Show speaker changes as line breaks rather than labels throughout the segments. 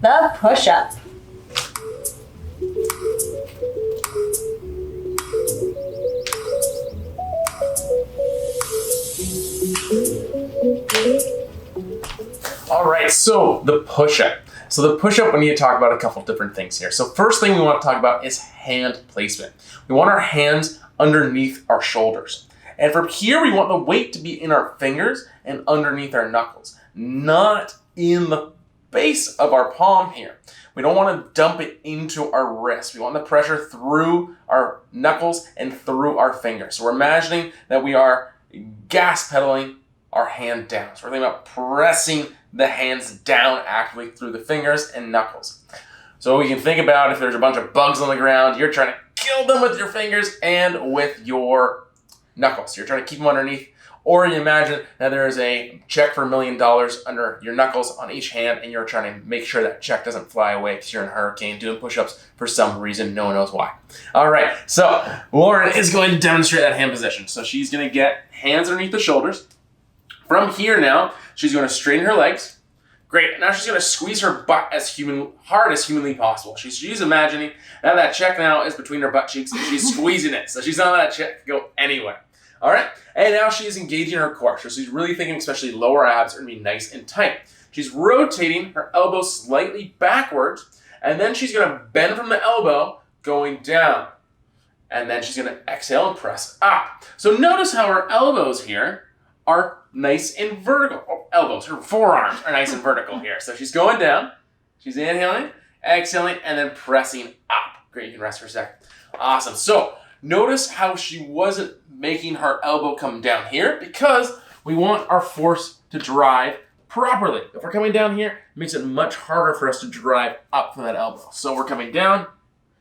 the push-up.
All right, so the push-up. So the push-up, we need to talk about a couple different things here. So first thing we want to talk about is hand placement. We want our hands underneath our shoulders. And from here, we want the weight to be in our fingers and underneath our knuckles, not in the base of our palm here. We don't want to dump it into our wrist. We want the pressure through our knuckles and through our fingers. So we're imagining that we are gas pedaling our hand down. So we're thinking about pressing the hands down actively through the fingers and knuckles. So we can think about if there's a bunch of bugs on the ground, you're trying to kill them with your fingers and with your knuckles. You're trying to keep them underneath. Or you imagine that there is a check for $1 million under your knuckles on each hand, and you're trying to make sure that check doesn't fly away because you're in a hurricane doing push-ups for some reason. No one knows why. All right, so Lauren is going to demonstrate that hand position. So she's going to get hands underneath the shoulders. From here now, she's going to straighten her legs. Great. Now she's going to squeeze her butt as hard as humanly possible. She's imagining that check now is between her butt cheeks and she's squeezing it. So she's not letting that check go anywhere. All right. And now she's engaging her core. So she's really thinking especially lower abs are going to be nice and tight. She's rotating her elbow slightly backwards. And then she's going to bend from the elbow going down. And then she's going to exhale and press up. So notice how her elbows here are nice and vertical. Oh, elbows, her forearms are nice and vertical here. So she's going down, she's inhaling, exhaling, and then pressing up. Great, you can rest for a second. Awesome. So notice how she wasn't making her elbow come down here because we want our force to drive properly. If we're coming down here, it makes it much harder for us to drive up from that elbow. So we're coming down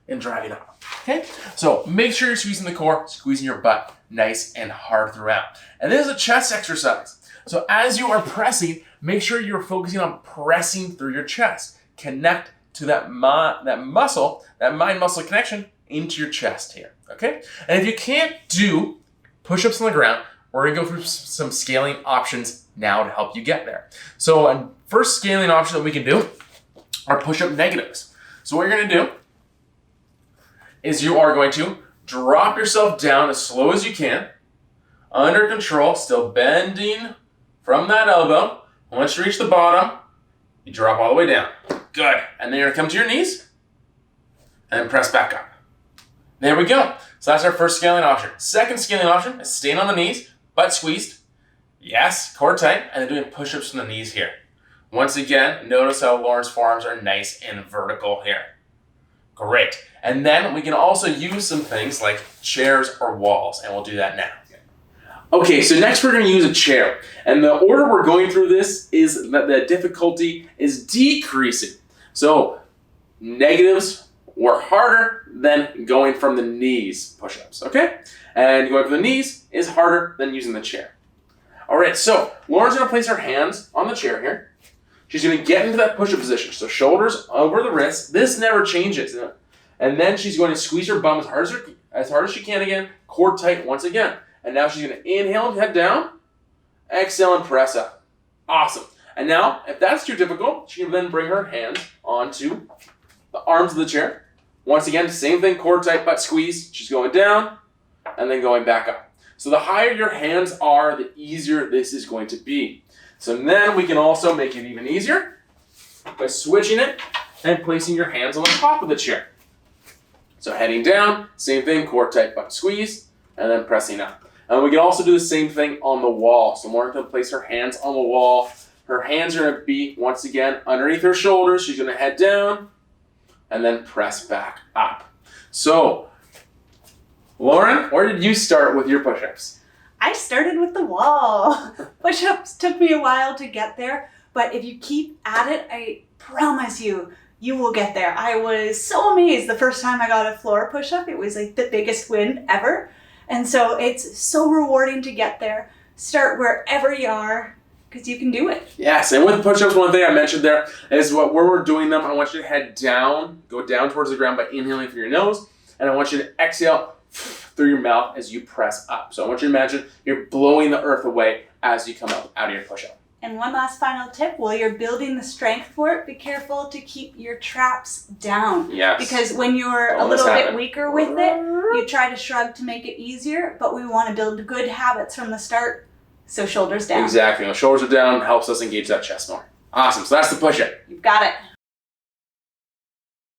and driving up. Okay? So make sure you're squeezing the core, squeezing your butt nice and hard throughout. And this is a chest exercise. So as you are pressing, make sure you're focusing on pressing through your chest. Connect to that muscle, that mind-muscle connection into your chest here. Okay? And if you can't do push-ups on the ground, we're going to go through some scaling options now to help you get there. So a first scaling option that we can do are push-up negatives. So what you're going to do is you are going to drop yourself down as slow as you can, under control, still bending from that elbow. Once you reach the bottom, you drop all the way down. Good. And then you're going to come to your knees and then press back up. There we go. So that's our first scaling option. Second scaling option is staying on the knees, butt squeezed. Yes, core tight, and then doing push-ups from the knees here. Once again, notice how Lauren's forearms are nice and vertical here. Great. And then we can also use some things like chairs or walls, and we'll do that now. Okay, so next we're going to use a chair. And the order we're going through this is that the difficulty is decreasing. So negatives were harder than going from the knees push-ups, okay? And going from the knees is harder than using the chair. All right, so Lauren's going to place her hands on the chair here. She's going to get into that push-up position. So shoulders over the wrists. This never changes. And then she's going to squeeze her bum as hard as she can again. Core tight once again. And now she's going to inhale and head down. Exhale and press up. Awesome. And now, if that's too difficult, she can then bring her hands onto the arms of the chair. Once again, same thing, core tight, butt squeeze. She's going down and then going back up. So the higher your hands are, the easier this is going to be. So then we can also make it even easier by switching it and placing your hands on the top of the chair. So heading down, same thing, core tight, butt squeeze, and then pressing up. And we can also do the same thing on the wall. So Lauren's going to place her hands on the wall. Her hands are going to be, once again, underneath her shoulders. She's going to head down and then press back up. So, Lauren, where did you start with your push-ups?
I started with the wall. Push-ups took me a while to get there, but if you keep at it, I promise you, you will get there. I was so amazed the first time I got a floor push-up. It was like the biggest win ever. And so it's so rewarding to get there. Start wherever you are, because you can do it.
Yes, and with push-ups, one thing I mentioned there is where we're doing them, I want you to head down, go down towards the ground by inhaling through your nose, and I want you to exhale through your mouth as you press up. So I want you to imagine you're blowing the earth away as you come up out of your push-up.
And one last final tip, while you're building the strength for it, be careful to keep your traps down.
Yes.
Because when you're
Don't
a little
let this
bit
happen.
weaker with it, you try to shrug to make it easier, but we want to build good habits from the start, so shoulders down.
Exactly. When the shoulders are down, helps us engage that chest more. Awesome. So that's the push-up.
You've got it.